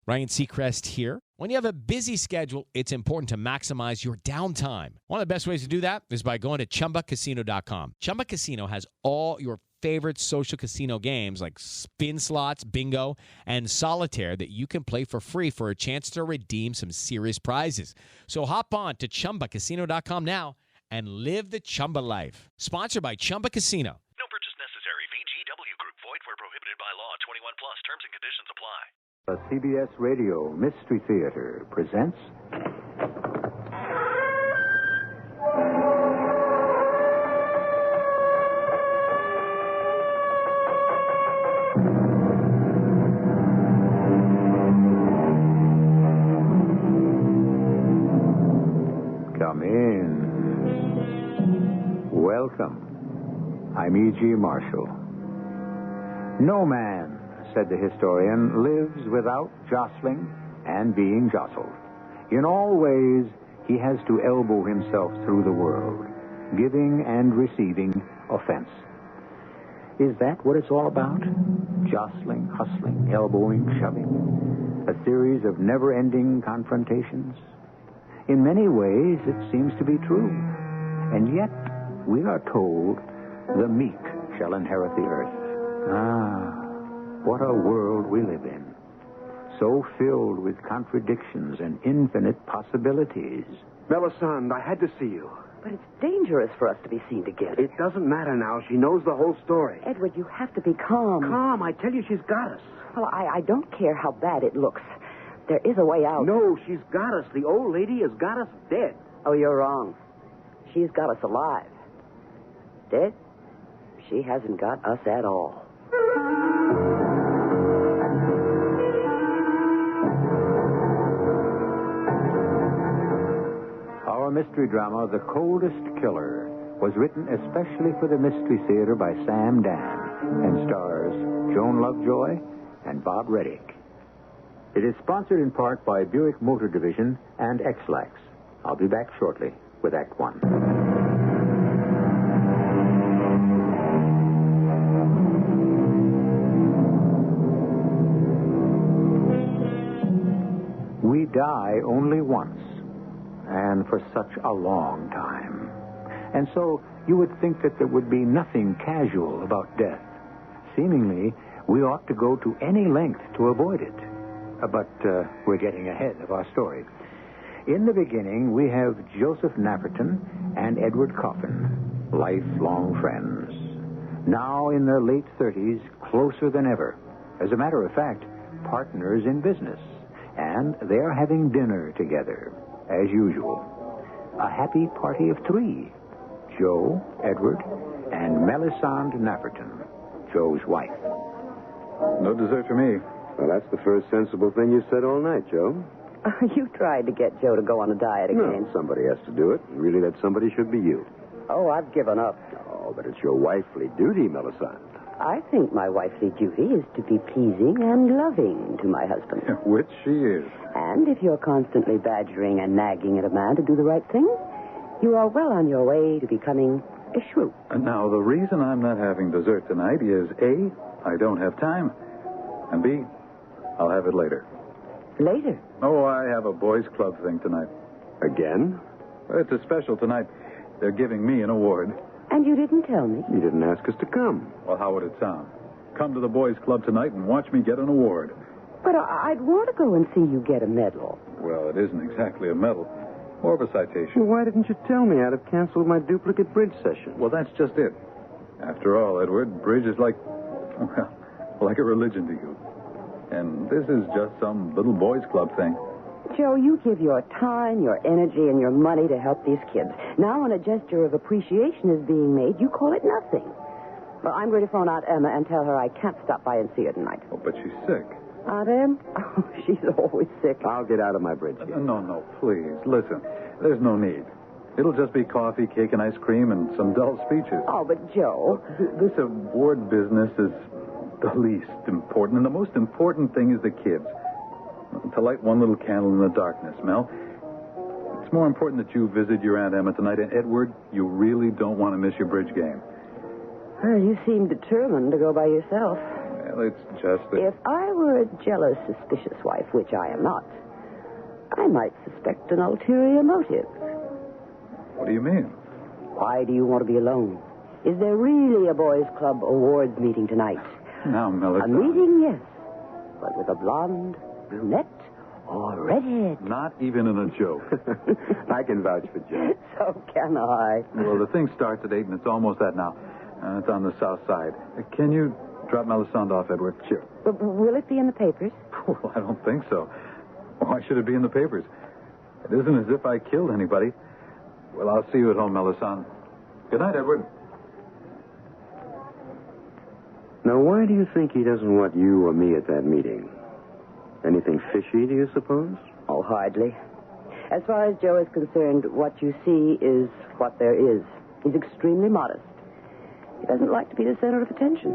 Ryan Seacrest here. When you have a busy schedule, it's important to maximize your downtime. One of the best ways to do that is by going to ChumbaCasino.com. Chumba Casino has all your favorite social casino games like spin slots, bingo, and solitaire that you can play for free for a chance to redeem some serious prizes. So hop on to ChumbaCasino.com now and live the Chumba life. Sponsored by Chumba Casino. No purchase necessary. VGW Group. Void where prohibited by law. 21 plus. Terms and conditions apply. The CBS Radio Mystery Theater presents... Come in. Welcome. I'm E.G. Marshall. No man, said the historian, lives without jostling and being jostled. In all ways, he has to elbow himself through the world, giving and receiving offense. Is that what it's all about? Jostling, hustling, elbowing, shoving? A series of never-ending confrontations? In many ways, it seems to be true. And yet, we are told, the meek shall inherit the earth. What a world we live in. So filled with contradictions and infinite possibilities. Melisande, I had to see you. But it's dangerous for us to be seen together. It doesn't matter now. She knows the whole story. Edward, you have to be calm. Calm. I tell you, she's got us. Well, I don't care how bad it looks. There is a way out. No, she's got us. The old lady has got us dead. Oh, you're wrong. She's got us alive. Dead? She hasn't got us at all. Our mystery drama, The Coldest Killer, was written especially for the Mystery Theater by Sam Dan and stars Joan Lovejoy and Bob Reddick. It is sponsored in part by Buick Motor Division and X-Lax. I'll be back shortly with Act One. We die only once, and for such a long time. And so you would think that there would be nothing casual about death. Seemingly, we ought to go to any length to avoid it. But we're getting ahead of our story. In the beginning, we have Joseph Nafferton and Edward Coffin, lifelong friends. Now in their late 30s, closer than ever. As a matter of fact, partners in business. And they're having dinner together, as usual. A happy party of three. Joe, Edward, and Melisande Nafferton, Joe's wife. No dessert for me. Well, that's the first sensible thing you said all night, Joe. You tried to get Joe to go on a diet again. No, somebody has to do it. Really, that somebody should be you. Oh, I've given up. Oh, but it's your wifely duty, Melisande. I think my wifely duty is to be pleasing and loving to my husband. Which she is. And if you're constantly badgering and nagging at a man to do the right thing, you are well on your way to becoming a shrew. And now, the reason I'm not having dessert tonight is, A, I don't have time, and B, I'll have it later. Later? Oh, I have a boys' club thing tonight. Again? It's a special tonight. They're giving me an award. And you didn't tell me? You didn't ask us to come. Well, how would it sound? Come to the boys' club tonight and watch me get an award. But I'd want to go and see you get a medal. Well, it isn't exactly a medal. More of a citation. Well, why didn't you tell me? I'd have canceled my duplicate bridge session. Well, that's just it. After all, Edward, bridge is like a religion to you. And this is just some little boys' club thing. Joe, you give your time, your energy, and your money to help these kids. Now, when a gesture of appreciation is being made, you call it nothing. Well, I'm going to phone Aunt Emma and tell her I can't stop by and see her tonight. Oh, but she's sick. Aunt Em? Oh, she's always sick. I'll get out of my bridge game. No, please. Listen, there's no need. It'll just be coffee, cake, and ice cream, and some dull speeches. Oh, but Joe... This award business is the least important, and the most important thing is the kids. To light one little candle in the darkness, Mel. It's more important that you visit your Aunt Emma tonight. And, Edward, you really don't want to miss your bridge game. Well, you seem determined to go by yourself. Well, it's just that... If I were a jealous, suspicious wife, which I am not, I might suspect an ulterior motive. What do you mean? Why do you want to be alone? Is there really a boys' club awards meeting tonight? Now, Melody... A meeting, yes. But with a blonde, brunette, or redhead? Not even in a joke. I can vouch for Joe. So can I. Well, the thing starts at 8, and it's almost that now. It's on the south side. Can you drop Melisande off, Edward? Sure. But will it be in the papers? Well, I don't think so. Why should it be in the papers? It isn't as if I killed anybody. Well, I'll see you at home, Melisande. Good night, Edward. Now, why do you think he doesn't want you or me at that meeting? Anything fishy, do you suppose? Oh, hardly. As far as Joe is concerned, what you see is what there is. He's extremely modest. He doesn't like to be the center of attention.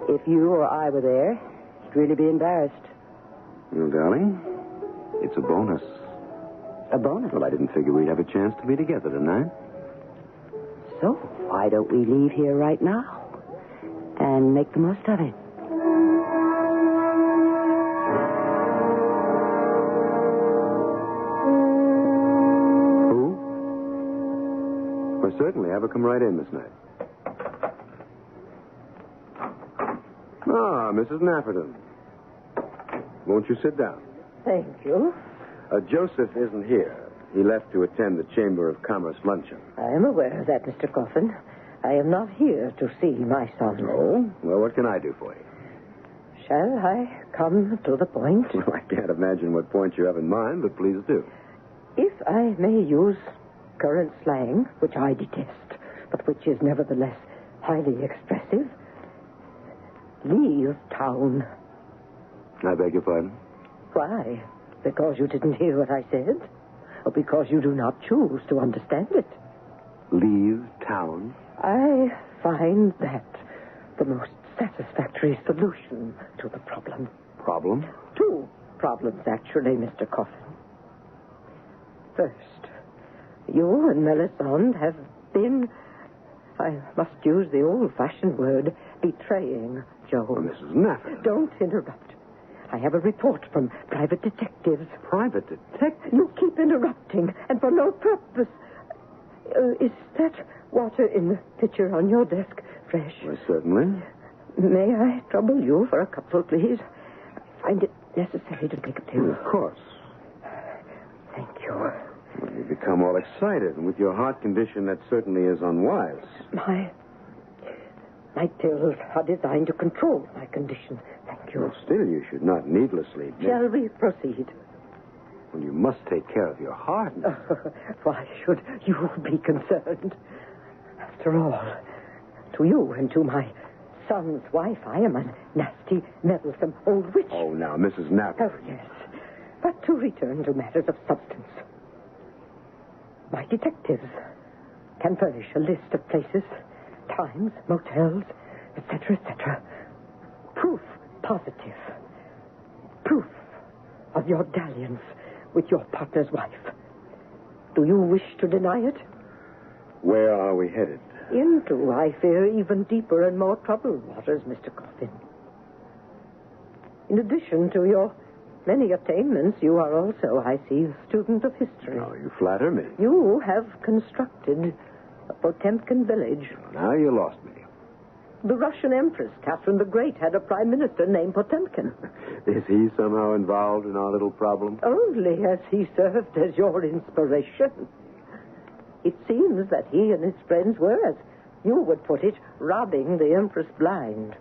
If you or I were there, he'd really be embarrassed. Well, darling, it's a bonus. A bonus? Well, I didn't figure we'd have a chance to be together tonight. So, why don't we leave here right now and make the most of it? Who? Well, certainly. Have her come right in, Miss Knight. Ah, Mrs. Nafferton. Won't you sit down? Thank you. Joseph isn't here. He left to attend the Chamber of Commerce luncheon. I am aware of that, Mr. Coffin. I am not here to see my son. Oh? Well, what can I do for you? Shall I come to the point? Well, I can't imagine what point you have in mind, but please do. If I may use current slang, which I detest, but which is nevertheless highly expressive, leave town. I beg your pardon? Why? Because you didn't hear what I said? Or because you do not choose to understand it? Leave town? I find that the most satisfactory solution to the problem. Problem? Two problems, actually, Mr. Coffin. First, you and Melisande have been, I must use the old-fashioned word, betraying Joe. Oh, Mrs. Nafferton. Don't interrupt. I have a report from private detectives. Private detectives? You keep interrupting, and for no purpose. Is that water in the pitcher on your desk fresh? Well, certainly. May I trouble you for a cupful, please? I find it necessary to take a Well, tip. of course. Thank you. Well, you become all excited, and with your heart condition, that certainly is unwise. My pills are designed to control my condition. Thank you. Well, still, you should not needlessly... Shall we proceed? Well, you must take care of your heart. Why should you be concerned? After all, to you and to my son's wife, I am a nasty, meddlesome old witch. Oh, now, Mrs. Knapp. Oh, yes. But to return to matters of substance. My detectives can furnish a list of places, times, motels, etc., etc. Proof positive. Proof of your dalliance with your partner's wife. Do you wish to deny it? Where are we headed? Into, I fear, even deeper and more troubled waters, Mr. Coffin. In addition to your many attainments, you are also, I see, a student of history. Oh, you flatter me. You have constructed a Potemkin village. Now you lost me. The Russian Empress, Catherine the Great, had a prime minister named Potemkin. Is he somehow involved in our little problem? Only as he served as your inspiration. It seems that he and his friends were, as you would put it, robbing the Empress blind.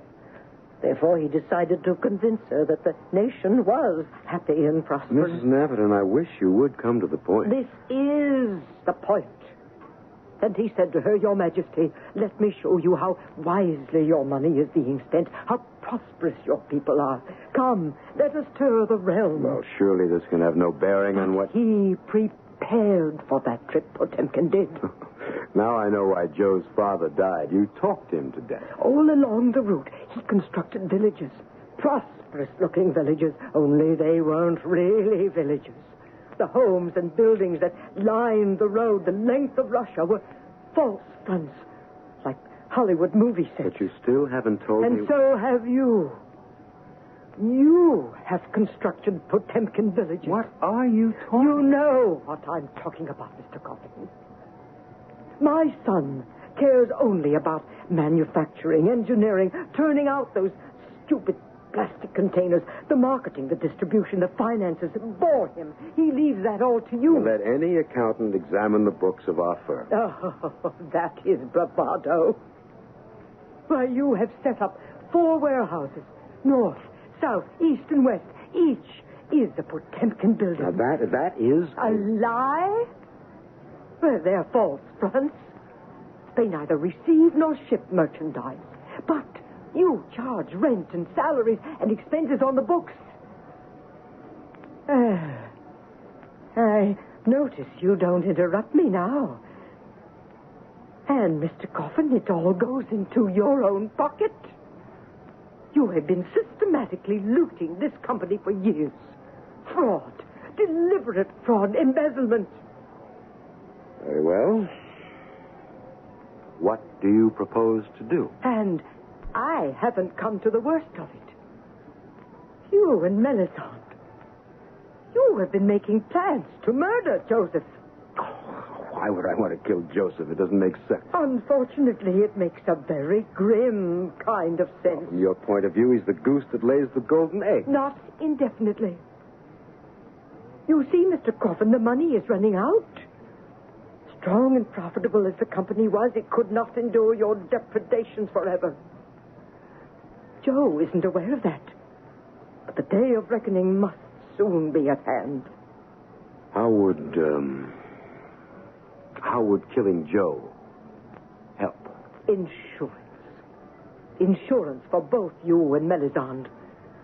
Therefore, he decided to convince her that the nation was happy and prosperous. Mrs. Nafferton, I wish you would come to the point. This is the point. And he said to her, Your Majesty, let me show you how wisely your money is being spent, how prosperous your people are. Come, let us tour the realm. Well, surely this can have no bearing on what... He prepared for that trip, Potemkin did. Now I know why Joe's father died. You talked him to death. All along the route, he constructed villages. Prosperous-looking villages, only they weren't really villages. The homes and buildings that lined the road the length of Russia were false fronts, like Hollywood movie sets. But you still haven't told me... And so have you. You have constructed Potemkin villages. What are you talking You know what I'm talking about, Mr. Coffin. My son cares only about manufacturing, engineering, turning out those stupid plastic containers, the marketing, the distribution, the finances. Bore him. He leaves that all to you. Let any accountant examine the books of our firm. Oh, that is bravado. Why, you have set up 4 warehouses, north, south, east, and west. Each is a Potemkin building. Now, that is... A lie? Well, they're false fronts. They neither receive nor ship merchandise. But you charge rent and salaries and expenses on the books. I notice you don't interrupt me now. And, Mr. Coffin, it all goes into your own pocket. You have been systematically looting this company for years. Fraud, deliberate fraud, embezzlement. Very well. What do you propose to do? And I haven't come to the worst of it. You and Melisande, you have been making plans to murder Joseph. Why would I want to kill Joseph? It doesn't make sense. Unfortunately, it makes a very grim kind of sense. From your point of view, he's the goose that lays the golden egg. Not indefinitely. You see, Mr. Coffin, the money is running out. Strong and profitable as the company was, it could not endure your depredations forever. Joe isn't aware of that. But the day of reckoning must soon be at hand. How would killing Joe help? Insurance. Insurance for both you and Melisande.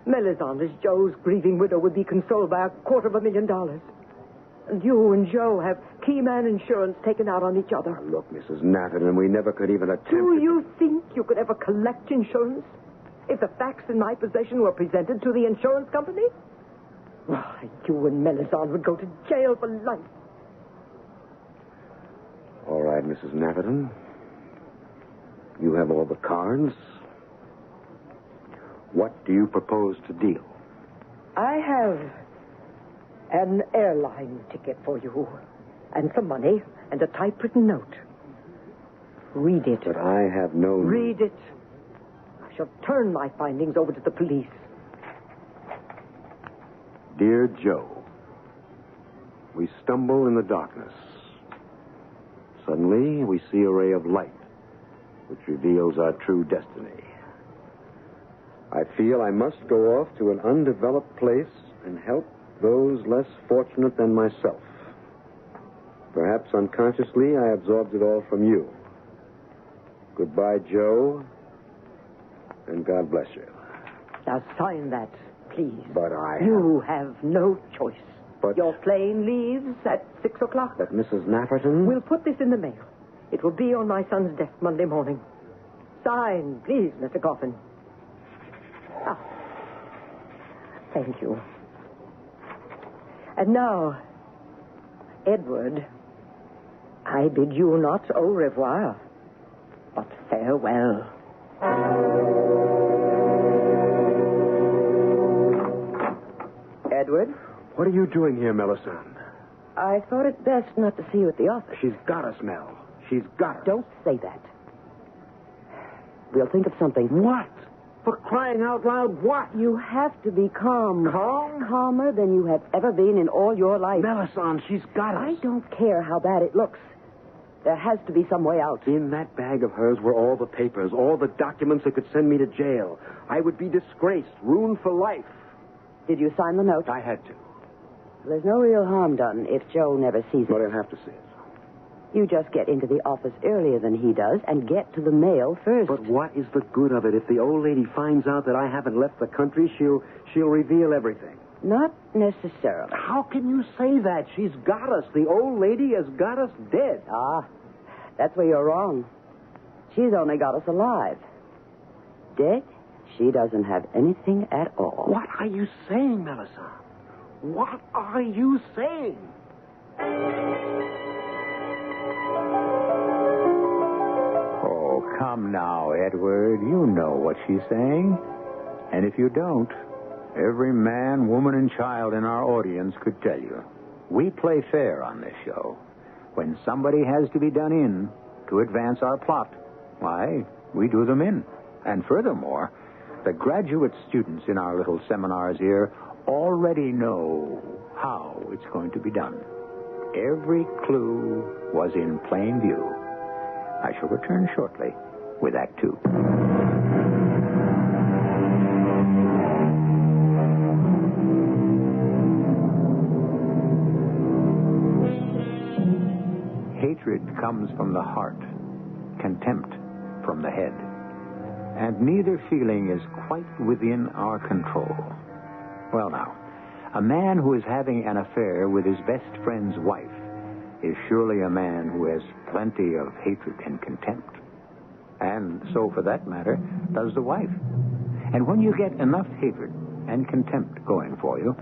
Melisande, as Joe's grieving widow, would be consoled by $250,000. And you and Joe have key man insurance taken out on each other. Now, look, Mrs. Nathan, we never could even attempt Do to... you think you could ever collect insurance if the facts in my possession were presented to the insurance company? Why, you and Melisande would go to jail for life. All right, Mrs. Nathan. You have all the cards. What do you propose to deal? I have an airline ticket for you, and some money, and a typewritten note. Read it. But I have no... Read it. I shall turn my findings over to the police. Dear Joe, we stumble in the darkness. Suddenly, we see a ray of light, which reveals our true destiny. I feel I must go off to an undeveloped place and help those less fortunate than myself. Perhaps unconsciously, I absorbed it all from you. Goodbye, Joe, and God bless you. Now sign that, please. But You have no choice. But... Your plane leaves at 6 o'clock. But Mrs. Nafferton... We'll put this in the mail. It will be on my son's desk Monday morning. Sign, please, Mr. Coffin. Ah, thank you. And now, Edward, I bid you not au revoir, but farewell. Edward? What are you doing here, Melisande? I thought it best not to see you at the office. She's got us, Mel. She's got us. Don't say that. We'll think of something. What? For crying out loud, what? You have to be calm. Calm? Calmer than you have ever been in all your life. Melisande, she's got us. I don't care how bad it looks. There has to be some way out. In that bag of hers were all the papers, all the documents that could send me to jail. I would be disgraced, ruined for life. Did you sign the note? I had to. There's no real harm done if Joe never sees But it. I'll have to see it. You just get into the office earlier than he does and get to the mail first. But what is the good of it? If the old lady finds out that I haven't left the country, she'll reveal everything. Not necessarily. How can you say that? She's got us. The old lady has got us dead. Ah, that's where you're wrong. She's only got us alive. Dead, she doesn't have anything at all. What are you saying, Melisande? What are you saying? Oh, come now, Edward. You know what she's saying. And if you don't, Every man, woman, and child in our audience could tell you. We play fair on this show. When somebody has to be done in to advance our plot, why, we do them in. And furthermore, the graduate students in our little seminars here already know how it's going to be done. Every clue was in plain view. I shall return shortly with Act Two. Hatred comes from the heart, contempt from the head. And neither feeling is quite within our control. Well, now, a man who is having an affair with his best friend's wife is surely a man who has plenty of hatred and contempt. And so, for that matter, does the wife. And when you get enough hatred and contempt going for you,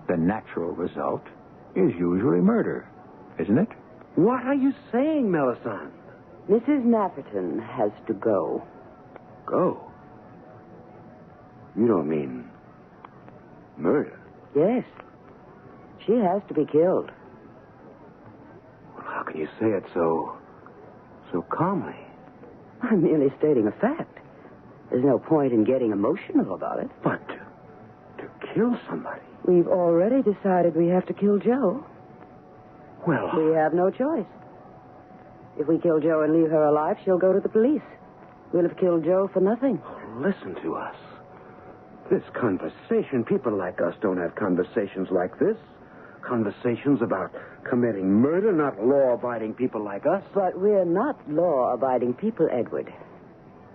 the natural result is usually murder, isn't it? What are you saying, Melisande? Mrs. Nafferton has to go. Go? You don't mean murder? Yes. She has to be killed. Well, how can you say it so calmly? I'm merely stating a fact. There's no point in getting emotional about it. But to kill somebody? We've already decided we have to kill Joe. Well, We have no choice. If we kill Joe and leave her alive, she'll go to the police. We'll have killed Joe for nothing. listen to us. This conversation, people like us don't have conversations like this. Conversations about committing murder, not law-abiding people like us. But we're not law-abiding people, Edward.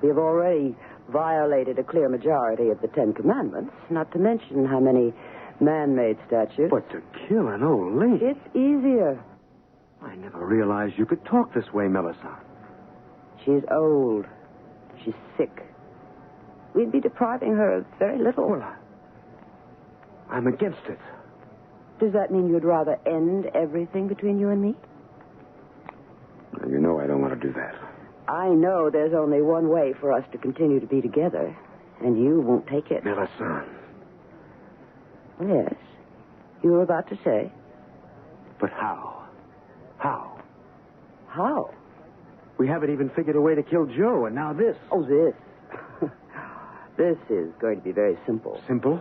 We have already violated a clear majority of the Ten Commandments, not to mention how many man-made statutes. But to kill an old lady... It's easier. I never realized you could talk this way, Melisande. She's old. She's sick. We'd be depriving her of very little. Well, I'm against it. Does that mean you'd rather end everything between you and me? Well, you know I don't want to do that. I know there's only one way for us to continue to be together, and you won't take it. Melisande. Yes. You were about to say. But how? How? How? We haven't even figured a way to kill Joe, and now this. Oh, this. This is going to be very simple. Simple?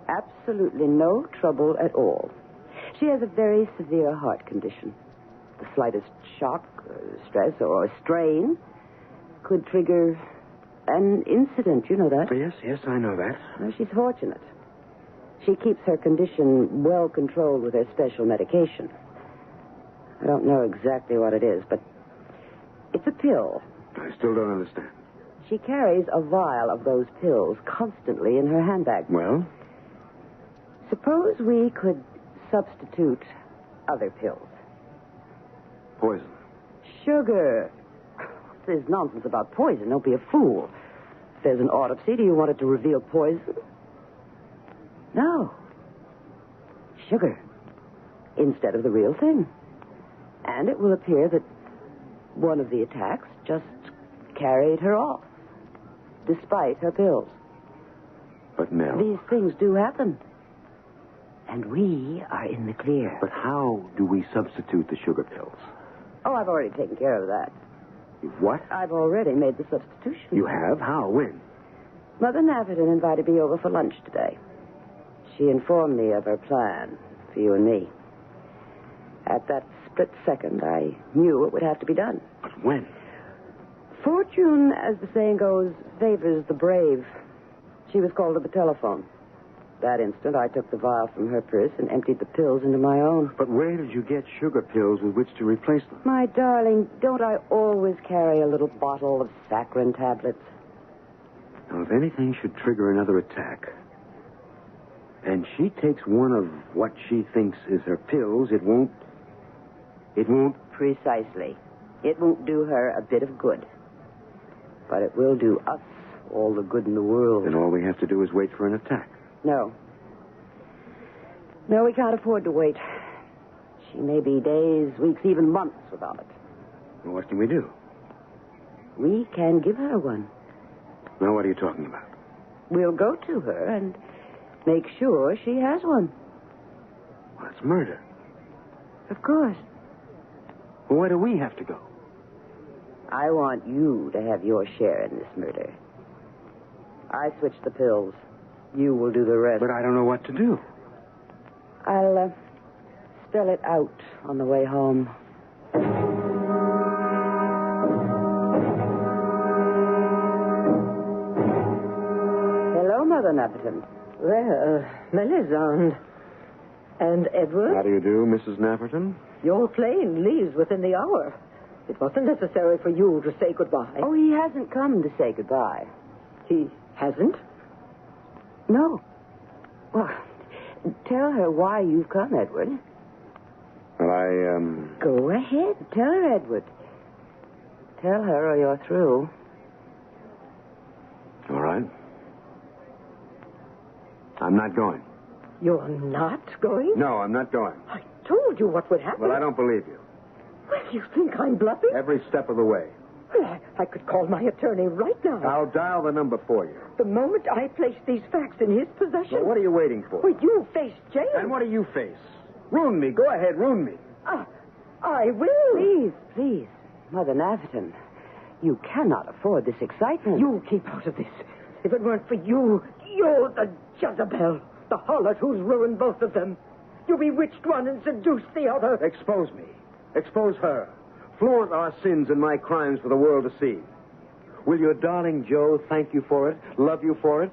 Absolutely no trouble at all. She has a very severe heart condition. The slightest shock, stress, or strain could trigger an incident. You know that? Yes, I know that. Well, she's fortunate. She keeps her condition well controlled with her special medication. I don't know exactly what it is, but it's a pill. I still don't understand. She carries a vial of those pills constantly in her handbag. Well? Suppose we could substitute other pills. Poison. Sugar. There's nonsense about poison. Don't be a fool. If there's an autopsy, do you want it to reveal poison? No. Sugar. Instead of the real thing. And it will appear that one of the attacks just carried her off, despite her pills. But, Mel... These things do happen. And we are in the clear. But how do we substitute the sugar pills? Oh, I've already taken care of that. You've what? I've already made the substitution. You have? How? When? Mother Nafferton invited me over for lunch today. She informed me of her plan for you and me. At that split second, I knew it would have to be done. But when? Fortune, as the saying goes, favors the brave. She was called to the telephone. That instant, I took the vial from her purse and emptied the pills into my own. But where did you get sugar pills with which to replace them? My darling, don't I always carry a little bottle of saccharin tablets? Now, if anything should trigger another attack, and she takes one of what she thinks is her pills, it won't... Precisely. It won't do her a bit of good. But it will do us all the good in the world. Then all we have to do is wait for an attack. No. No, we can't afford to wait. She may be days, weeks, even months without it. Well, what can we do? We can give her one. Now, what are you talking about? We'll go to her and Make sure she has one. Well, it's murder. Of course. Well, where do we have to go? I want you to have your share in this murder. I switched the pills. You will do the rest. But I don't know what to do. I'll spell it out on the way home. Hello, Mother Napperton. Well, Melisande. And Edward? How do you do, Mrs. Napperton? Your plane leaves within the hour. It wasn't necessary for you to say goodbye. Oh, he hasn't come to say goodbye. He hasn't? No. Well, tell her why you've come, Edward. Well, Go ahead. Tell her, Edward. Tell her or you're through. All right. I'm not going. You're not going? No, I'm not going. I told you what would happen. Well, I don't believe you. Well, you think I'm bluffing? Every step of the way. Well, I could call my attorney right now. I'll dial the number for you. The moment I place these facts in his possession. Well, what are you waiting for? Well, you face jail. And what do you face? Ruin me. Go ahead, ruin me. I will. Please, Mother Napperton. You cannot afford this excitement. You keep out of this. If it weren't for you, you're the Jezebel. The harlot who's ruined both of them. You bewitched one and seduced the other. Expose me. Expose her. Flaunt our sins and my crimes for the world to see. Will your darling Joe thank you for it? Love you for it?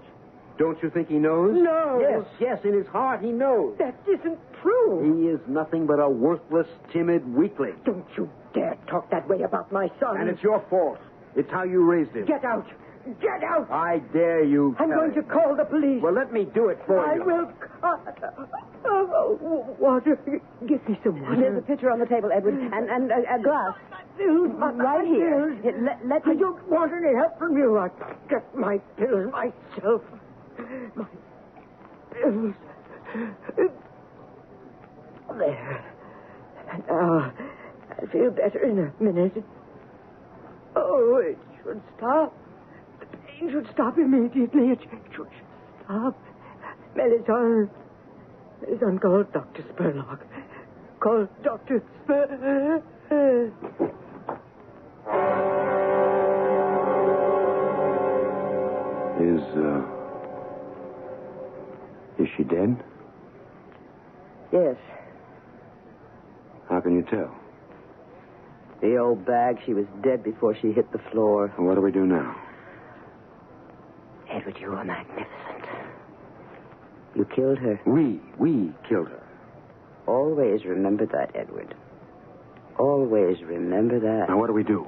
Don't you think he knows? No. Yes, in his heart he knows. That isn't true. He is nothing but a worthless, timid weakling. Don't you dare talk that way about my son. And it's your fault. It's how you raised him. Get out. Get out. I dare you. I'm going to call the police. Well, let me do it for I you. will. Water. Give me some water. There's a pitcher on the table, Edward, and a glass. My Right here. pills. Here, let me... I don't want any help from you. I get my pills myself. My pills. There. Now, I feel better in a minute. Oh, it should stop. The pain should stop immediately. It should stop. Melisande, call Dr. Spurlock. Call Dr. Spurlock. Is she dead? Yes. How can you tell? The old bag, she was dead before she hit the floor. And what do we do now? Edward, you are magnificent. You killed her. We killed her. Always remember that, Edward. Always remember that. Now, what do we do?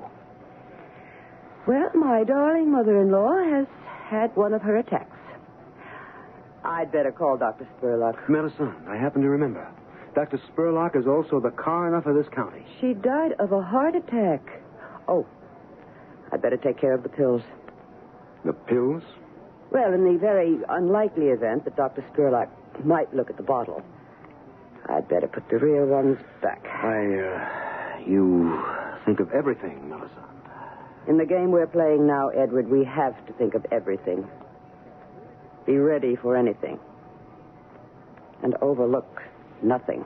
Well, my darling mother-in-law has had one of her attacks. I'd better call Dr. Spurlock. Melisande, I happen to remember. Dr. Spurlock is also the coroner for this county. She died of a heart attack. Oh, I'd better take care of the pills. The pills? Well, in the very unlikely event that Dr. Spurlock might look at the bottle, I'd better put the real ones back. You think of everything, Melisande. In the game we're playing now, Edward, we have to think of everything. Be ready for anything. And overlook nothing.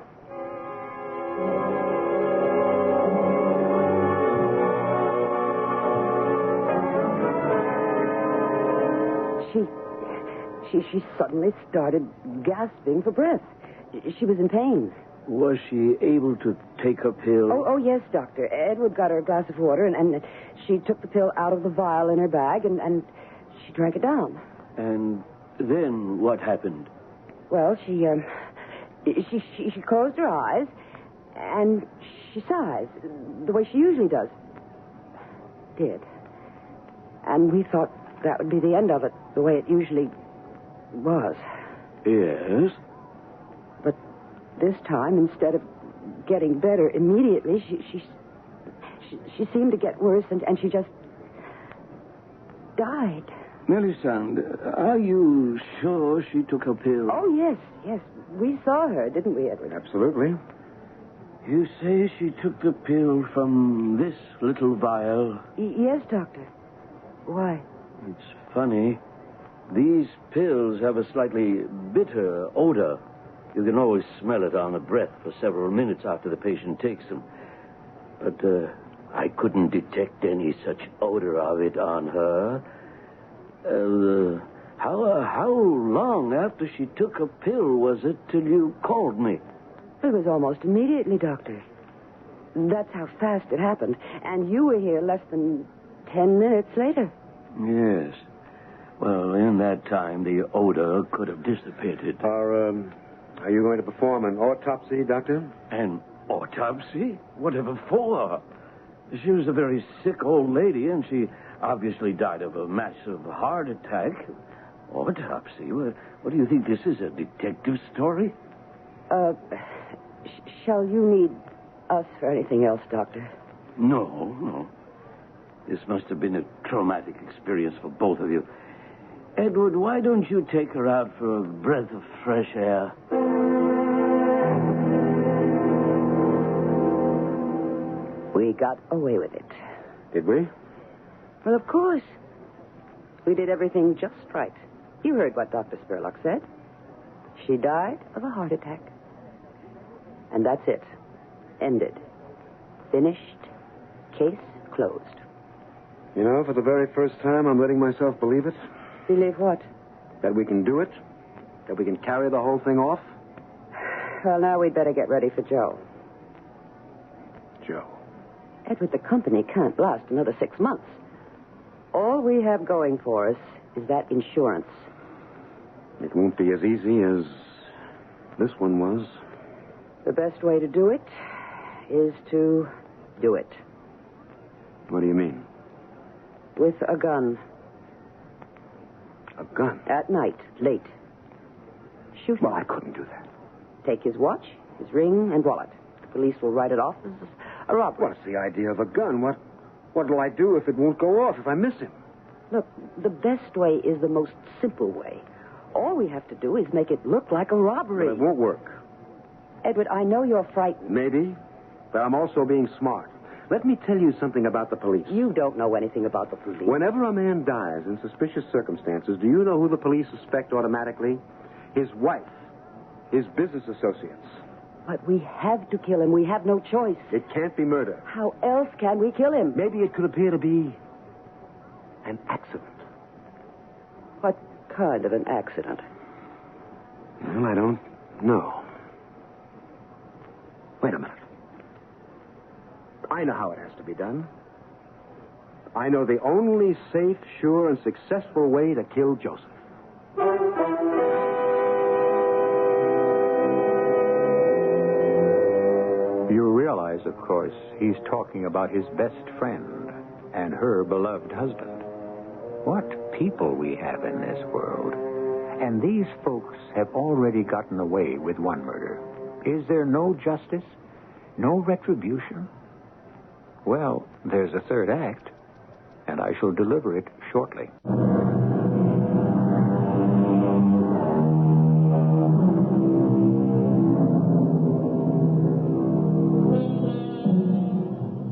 She suddenly started gasping for breath. She was in pain. Was she able to take her pill? Oh, yes, Doctor. Edward got her a glass of water, and she took the pill out of the vial in her bag, and she drank it down. And then what happened? Well, she closed her eyes, and she sighs, the way she usually does. Did. And we thought that would be the end of it, the way it usually was. Yes? But this time, instead of getting better immediately, she seemed to get worse, and she just died. Melisande, are you sure she took her pill? Oh, yes. We saw her, didn't we, Edward? Absolutely. You say she took the pill from this little vial? Yes, Doctor. Why? It's funny. These pills have a slightly bitter odor. You can always smell it on the breath for several minutes after the patient takes them. But I couldn't detect any such odor of it on her. How long after she took a pill was it till you called me? It was almost immediately, Doctor. That's how fast it happened. And you were here less than 10 minutes later. Yes. Well, in that time, the odor could have dissipated. Are you going to perform an autopsy, Doctor? An autopsy? Whatever for? She was a very sick old lady, and she obviously died of a massive heart attack. Autopsy? What do you think this is, a detective story? Shall you need us for anything else, Doctor? No. This must have been a traumatic experience for both of you. Edward, why don't you take her out for a breath of fresh air? We got away with it. Did we? Well, of course. We did everything just right. You heard what Dr. Spurlock said. She died of a heart attack. And that's it. Ended. Finished. Case closed. You know, for the very first time, I'm letting myself believe it. Believe what? That we can do it. That we can carry the whole thing off. Well, now we'd better get ready for Joe. Joe. Edward, the company can't last another 6 months. All we have going for us is that insurance. It won't be as easy as this one was. The best way to do it is to do it. What do you mean? With a gun. A gun? At night, late. Shoot him. Well, I couldn't do that. Take his watch, his ring, and wallet. The police will write it off as a robbery. What's the idea of a gun? What'll I do if it won't go off, if I miss him? Look, the best way is the most simple way. All we have to do is make it look like a robbery. But it won't work. Edward, I know you're frightened. Maybe, but I'm also being smart. Let me tell you something about the police. You don't know anything about the police. Whenever a man dies in suspicious circumstances, do you know who the police suspect automatically? His wife. His business associates. But we have to kill him. We have no choice. It can't be murder. How else can we kill him? Maybe it could appear to be an accident. What kind of an accident? Well, I don't know. Wait a minute. I know how it has to be done. I know the only safe, sure, and successful way to kill Joseph. You realize, of course, he's talking about his best friend and her beloved husband. What people we have in this world. And these folks have already gotten away with one murder. Is there no justice? No retribution? Well, there's a third act, and I shall deliver it shortly.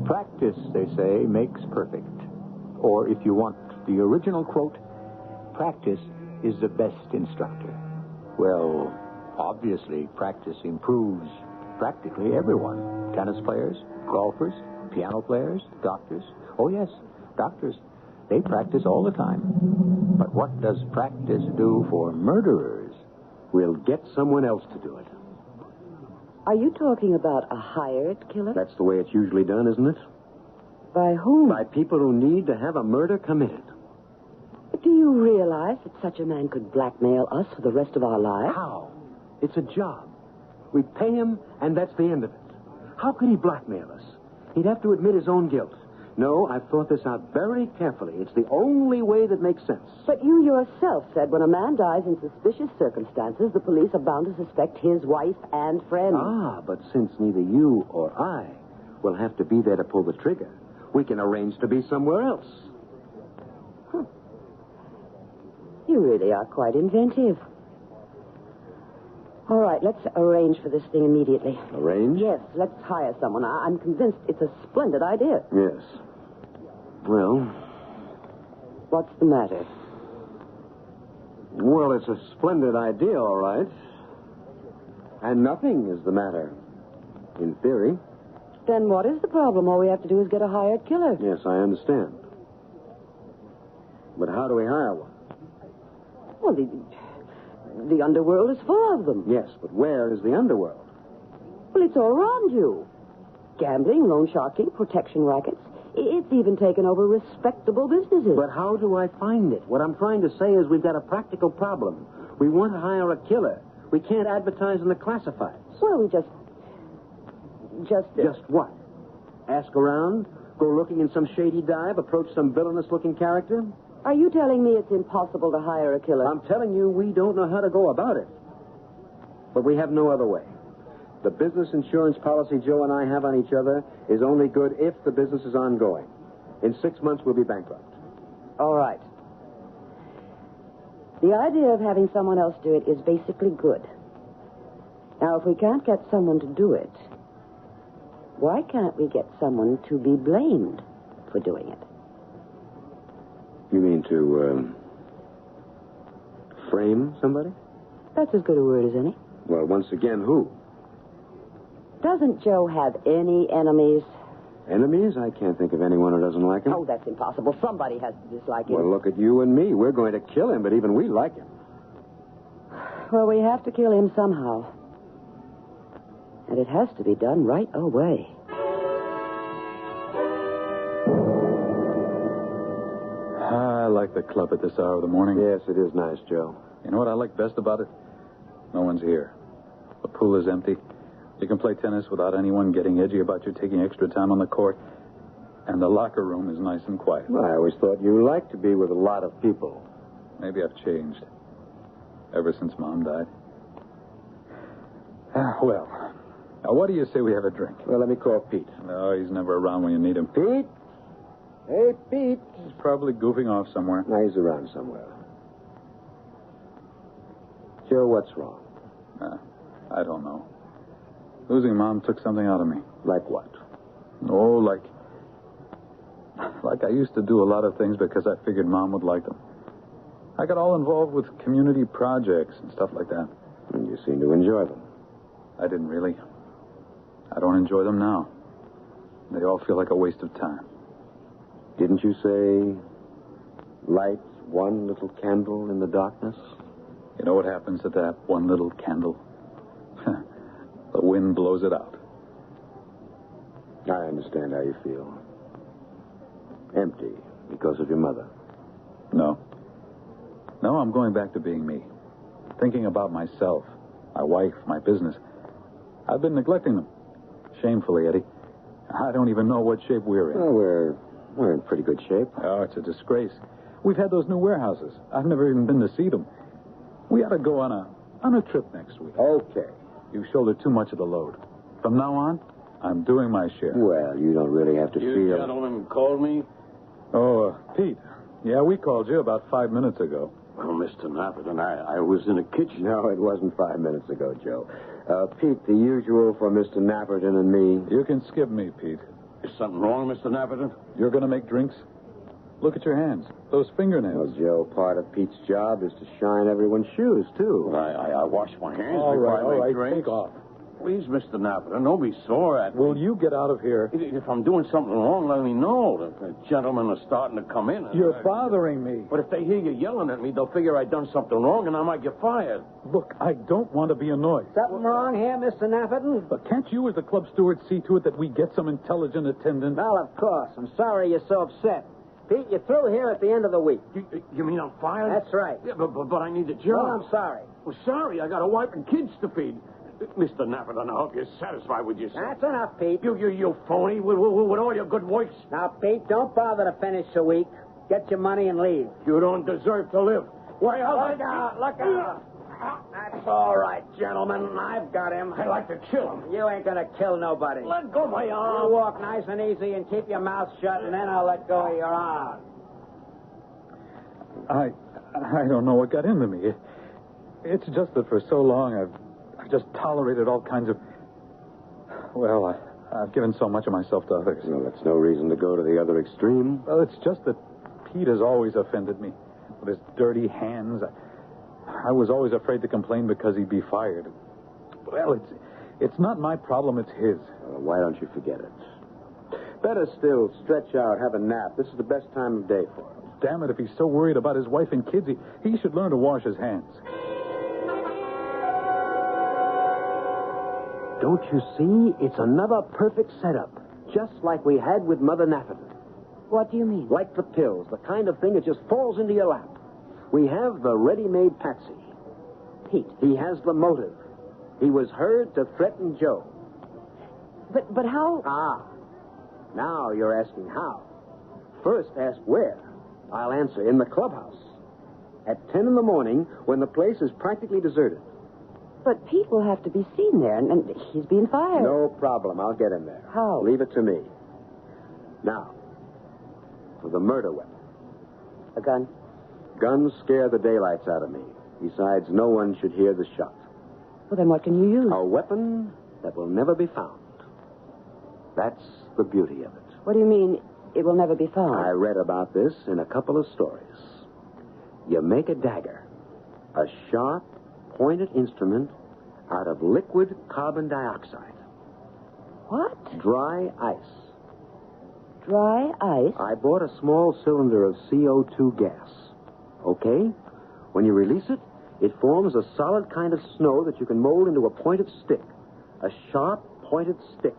Practice, they say, makes perfect. Or if you want the original quote, practice is the best instructor. Well, obviously, practice improves practically everyone. Tennis players, golfers, piano players, doctors. Oh, yes, doctors. They practice all the time. But what does practice do for murderers? We'll get someone else to do it. Are you talking about a hired killer? That's the way it's usually done, isn't it? By whom? By people who need to have a murder committed. But do you realize that such a man could blackmail us for the rest of our lives? How? It's a job. We pay him, and that's the end of it. How could he blackmail us? He'd have to admit his own guilt. No, I've thought this out very carefully. It's the only way that makes sense. But you yourself said when a man dies in suspicious circumstances, the police are bound to suspect his wife and friends. Ah, but since neither you or I will have to be there to pull the trigger, we can arrange to be somewhere else. You really are quite inventive. All right, let's arrange for this thing immediately. Arrange? Yes, let's hire someone. I'm convinced it's a splendid idea. Yes. Well... What's the matter? Well, it's a splendid idea, all right. And nothing is the matter, in theory. Then what is the problem? All we have to do is get a hired killer. Yes, I understand. But how do we hire one? Well, the underworld is full of them. Yes, but where is the underworld? Well, it's all around you. Gambling, loan sharking, protection rackets. It's even taken over respectable businesses. But how do I find it? What I'm trying to say is we've got a practical problem. We want to hire a killer. We can't advertise in the classifieds. Well, we just... Just what? Ask around? Go looking in some shady dive? Approach some villainous-looking character? Are you telling me it's impossible to hire a killer? I'm telling you we don't know how to go about it. But we have no other way. The business insurance policy Joe and I have on each other is only good if the business is ongoing. In 6 months, we'll be bankrupt. All right. The idea of having someone else do it is basically good. Now, if we can't get someone to do it, why can't we get someone to be blamed for doing it? You mean to, frame somebody? That's as good a word as any. Well, once again, who? Doesn't Joe have any enemies? Enemies? I can't think of anyone who doesn't like him. Oh, that's impossible. Somebody has to dislike him. Well, look at you and me. We're going to kill him, but even we like him. Well, we have to kill him somehow. And it has to be done right away. I like the club at this hour of the morning. Yes, it is nice, Joe. You know what I like best about it? No one's here. The pool is empty. You can play tennis without anyone getting edgy about you taking extra time on the court. And the locker room is nice and quiet. Well, I always thought you liked to be with a lot of people. Maybe I've changed. Ever since Mom died. Well, now what do you say we have a drink? Well, let me call Pete. No, he's never around when you need him. Pete? Hey, Pete. He's probably goofing off somewhere. No, he's around somewhere. Joe, what's wrong? I don't know. Losing Mom took something out of me. Like what? Oh, like I used to do a lot of things because I figured Mom would like them. I got all involved with community projects and stuff like that. And you seem to enjoy them. I didn't really. I don't enjoy them now. They all feel like a waste of time. Didn't you say light one little candle in the darkness? You know what happens to that one little candle? The wind blows it out. I understand how you feel. Empty because of your mother. No. No, I'm going back to being me. Thinking about myself, my wife, my business. I've been neglecting them. Shamefully, Eddie. I don't even know what shape we're in. Well, we're in pretty good shape. Oh, it's a disgrace. We've had those new warehouses. I've never even been to see them. We ought to go on a trip next week. Okay. You shoulder too much of the load. From now on, I'm doing my share. Well, you don't really have to You feel... gentlemen called me? Oh, Pete. Yeah, we called you about 5 minutes ago. Well, Mr. Napperton, I was in the kitchen. No, it wasn't 5 minutes ago, Joe. Pete, the usual for Mr. Napperton and me. You can skip me, Pete. Is something wrong, Mr. Napperton? You're going to make drinks? Look at your hands. Those Well, fingernails. Joe, part of Pete's job is to shine everyone's shoes, too. I wash my hands All before right, I all make right. drinks. Take off. Please, Mr. Napperton, don't be sore at me. Will you get out of here? If I'm doing something wrong, let me know. The gentlemen are starting to come in. You're bothering me. But if they hear you yelling at me, they'll figure I've done something wrong and I might get fired. Look, I don't want to be annoyed. Something wrong here, Mr. Napperton? But can't you, as the club steward, see to it that we get some intelligent attendance? Well, of course. I'm sorry you're so upset. Pete, you're through here at the end of the week. You mean I'm fired? That's right. Yeah, but I need the job. Well, I'm sorry. Well, sorry, I got a wife and kids to feed. Mr. Napperton, I hope you're satisfied with yourself. That's enough, Pete. You phony, with all your good works. Now, Pete, don't bother to finish the week. Get your money and leave. You don't deserve to live. Why, Look out, look out. That's all right, gentlemen. I've got him. I'd like to kill him. You ain't gonna kill nobody. Let go of my You arm. walk nice and easy and keep your mouth shut, and then I'll let go of your arm. I don't know what got into me. It's just that for so long I've just tolerated all kinds of... Well, I've given so much of myself to others. Well, that's no reason to go to the other extreme. Well, it's just that Pete has always offended me with his dirty hands. I was always afraid to complain because he'd be fired. Well, it's not my problem, it's his. Why don't you forget it? Better still, stretch out, have a nap. This is the best time of day for him. Damn it, if he's so worried about his wife and kids, he should learn to wash his hands. Don't you see? It's another perfect setup. Just like we had with Mother Nafferton. What do you mean? Like the pills, the kind of thing that just falls into your lap. We have the ready-made patsy. Pete. He has the motive. He was heard to threaten Joe. But how? Ah. Now you're asking how. First, ask where. I'll answer. In the clubhouse. At 10 in the morning, when the place is practically deserted. But Pete will have to be seen there, and he's being fired. No problem. I'll get him there. How? Leave it to me. Now, for the murder weapon. A gun? Guns scare the daylights out of me. Besides, no one should hear the shot. Well, then what can you use? A weapon that will never be found. That's the beauty of it. What do you mean, it will never be found? I read about this in a couple of stories. You make a dagger, a sharp, pointed instrument out of liquid carbon dioxide. What? Dry ice. Dry ice? I bought a small cylinder of CO2 gas. Okay? When you release it, it forms a solid kind of snow that you can mold into a pointed stick. A sharp, pointed stick.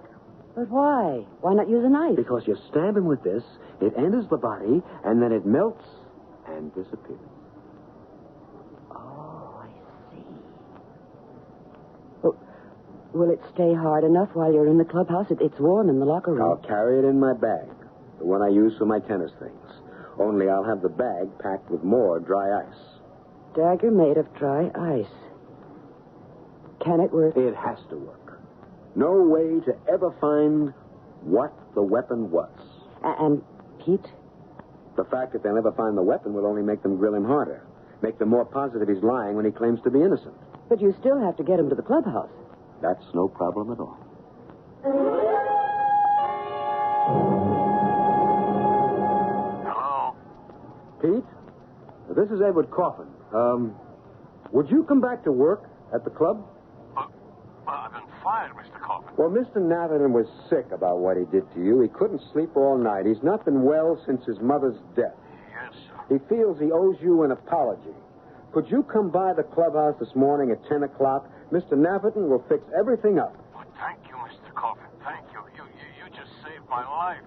But why? Why not use a knife? Because you stab him with this, it enters the body, and then it melts and disappears. Oh, I see. Well, will it stay hard enough while you're in the clubhouse? It's warm in the locker room. I'll carry it in my bag, the one I use for my tennis things. Only I'll have the bag packed with more dry ice. Dagger made of dry ice. Can it work? It has to work. No way to ever find what the weapon was. And Pete? The fact that they'll never find the weapon will only make them grill him harder. Make them more positive he's lying when he claims to be innocent. But you still have to get him to the clubhouse. That's no problem at all. Hello? Pete? This is Edward Coffin. Would you come back to work at the club? I've been fired, Mr. Coffin. Well, Mr. Navin was sick about what he did to you. He couldn't sleep all night. He's not been well since his mother's death. Yes, sir. He feels he owes you an apology. Could you come by the clubhouse this morning at 10 o'clock? Mr. Nafferton will fix everything up. Well, thank you, Mr. Coffin. Thank you. You just saved my life.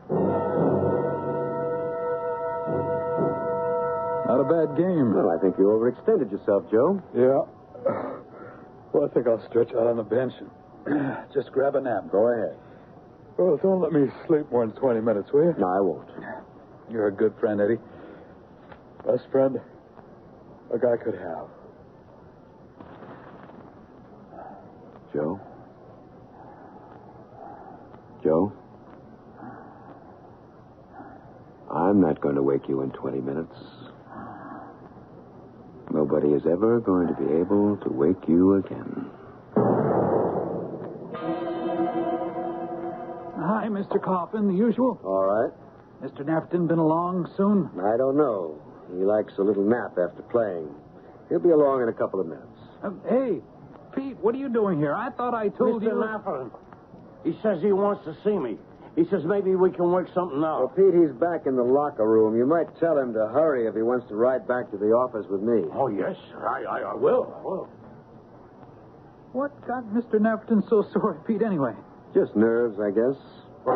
Not a bad game. Well, I think you overextended yourself, Joe. Yeah. Well, I think I'll stretch out on the bench and just grab a nap. Go ahead. Well, don't let me sleep more than 20 minutes, will you? No, I won't. You're a good friend, Eddie. Best friend a guy could have. Joe? Joe? I'm not going to wake you in 20 minutes. Nobody is ever going to be able to wake you again. Hi, Mr. Coffin, the usual. All right. Mr. Nafferton been along soon? I don't know. He likes a little nap after playing. He'll be along in a couple of minutes. Hey, Pete, what are you doing here? I thought I told you... Mr. Nafferton. He says he wants to see me. He says maybe we can work something Well, out. Pete, he's back in the locker room. You might tell him to hurry if he wants to ride back to the office with me. Oh, yes, sir. I will. What got Mr. Nafferton so sore, Pete, anyway? Just nerves, I guess. I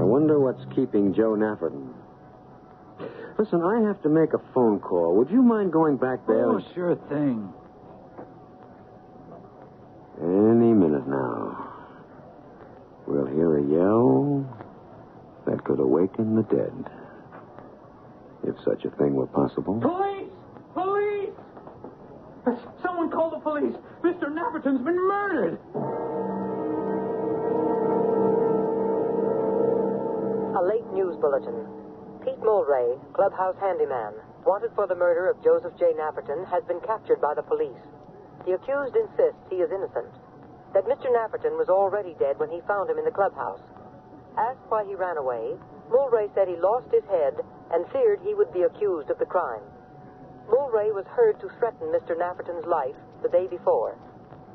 wonder what's keeping Joe Nafferton. Listen, I have to make a phone call. Would you mind going back there? Oh, sure thing. Any minute now. We'll hear a yell that could awaken the dead. If such a thing were possible. Police! Police! Someone call the police. Mr. Nafferton's been murdered. A late news bulletin. Pete Mulray, clubhouse handyman, wanted for the murder of Joseph J. Nafferton, has been captured by the police. The accused insists he is innocent, that Mr. Nafferton was already dead when he found him in the clubhouse. Asked why he ran away, Mulray said he lost his head and feared he would be accused of the crime. Mulray was heard to threaten Mr. Nafferton's life the day before.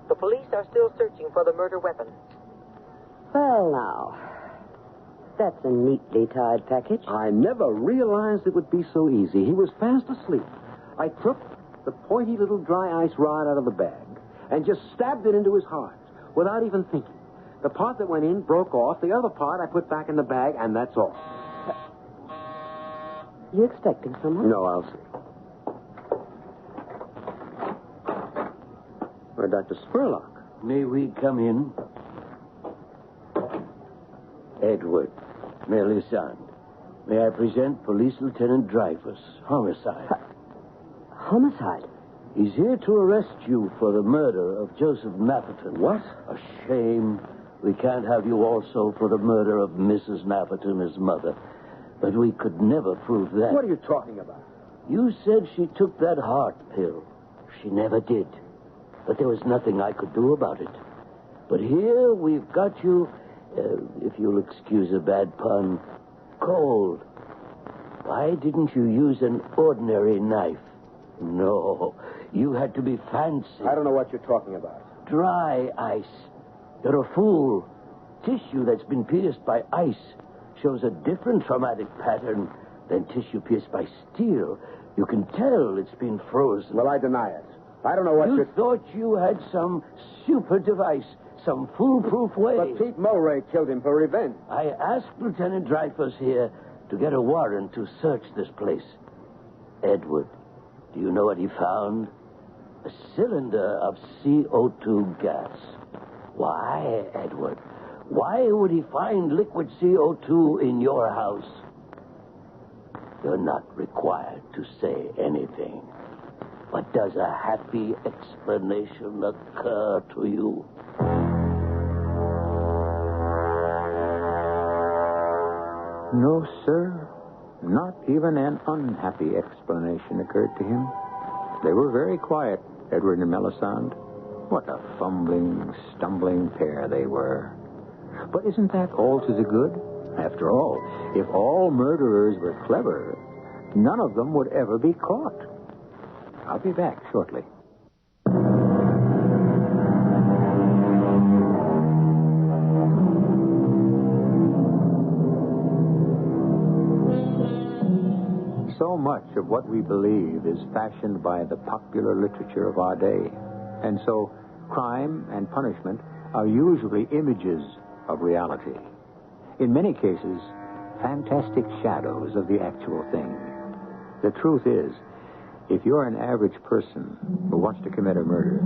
The police are still searching for the murder weapon. Well, now, that's a neatly tied package. I never realized it would be so easy. He was fast asleep. I took the pointy little dry ice rod out of the bag and just stabbed it into his heart without even thinking. The part that went in broke off. The other part I put back in the bag, and that's all. You expecting someone? No, I'll see. Why, Dr. Spurlock. May we come in? Edward, Melisande. May I present Police Lieutenant Dreyfus, homicide. Homicide? He's here to arrest you for the murder of Joseph Nafferton. What? A shame. We can't have you also for the murder of Mrs. Nafferton, his mother. But we could never prove that. What are you talking about? You said she took that heart pill. She never did. But there was nothing I could do about it. But here we've got you, if you'll excuse a bad pun, cold. Why didn't you use an ordinary knife? No, you had to be fancy. I don't know what you're talking about. Dry ice. You're a fool. Tissue that's been pierced by ice shows a different traumatic pattern than tissue pierced by steel. You can tell it's been frozen. Well, I deny it. I don't know what You thought you had some super device, some foolproof way. But Pete Mulray killed him for revenge. I asked Lieutenant Dreyfus here to get a warrant to search this place. Edward, do you know what he found? A cylinder of CO2 gas. Why, Edward? Why would he find liquid CO2 in your house? You're not required to say anything. But does a happy explanation occur to you? No, sir. Not even an unhappy explanation occurred to him. They were very quiet, Edward and Melisande. What a fumbling, stumbling pair they were. But isn't that all to the good? After all, if all murderers were clever, none of them would ever be caught. I'll be back shortly. So much of what we believe is fashioned by the popular literature of our day. And so crime and punishment are usually images of reality. In many cases, fantastic shadows of the actual thing. The truth is, if you're an average person who wants to commit a murder,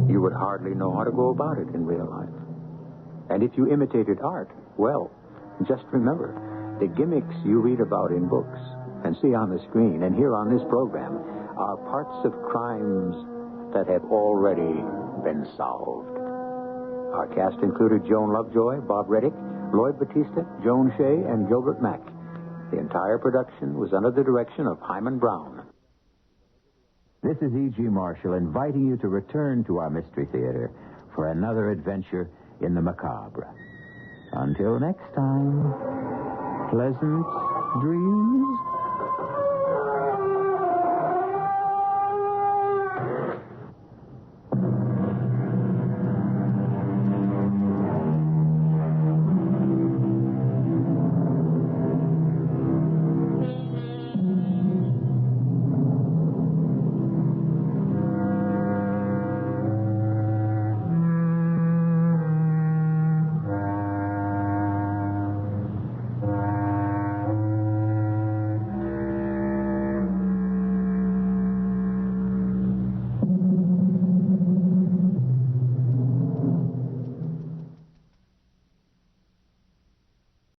you would hardly know how to go about it in real life. And if you imitated art, well, just remember, the gimmicks you read about in books and see on the screen and hear on this program are parts of crimes that have already been solved. Our cast included Joan Lovejoy, Bob Reddick, Lloyd Batista, Joan Shea, and Gilbert Mack. The entire production was under the direction of Hyman Brown. This is E.G. Marshall inviting you to return to our Mystery Theater for another adventure in the macabre. Until next time, pleasant dreams.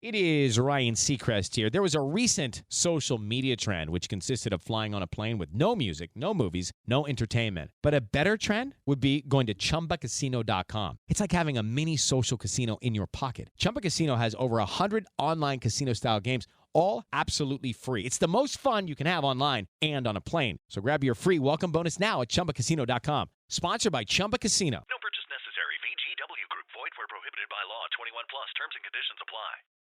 It is Ryan Seacrest here. There was a recent social media trend which consisted of flying on a plane with no music, no movies, no entertainment. But a better trend would be going to ChumbaCasino.com. It's like having a mini social casino in your pocket. Chumba Casino has over 100 online casino-style games, all absolutely free. It's the most fun you can have online and on a plane. So grab your free welcome bonus now at ChumbaCasino.com. Sponsored by Chumba Casino. No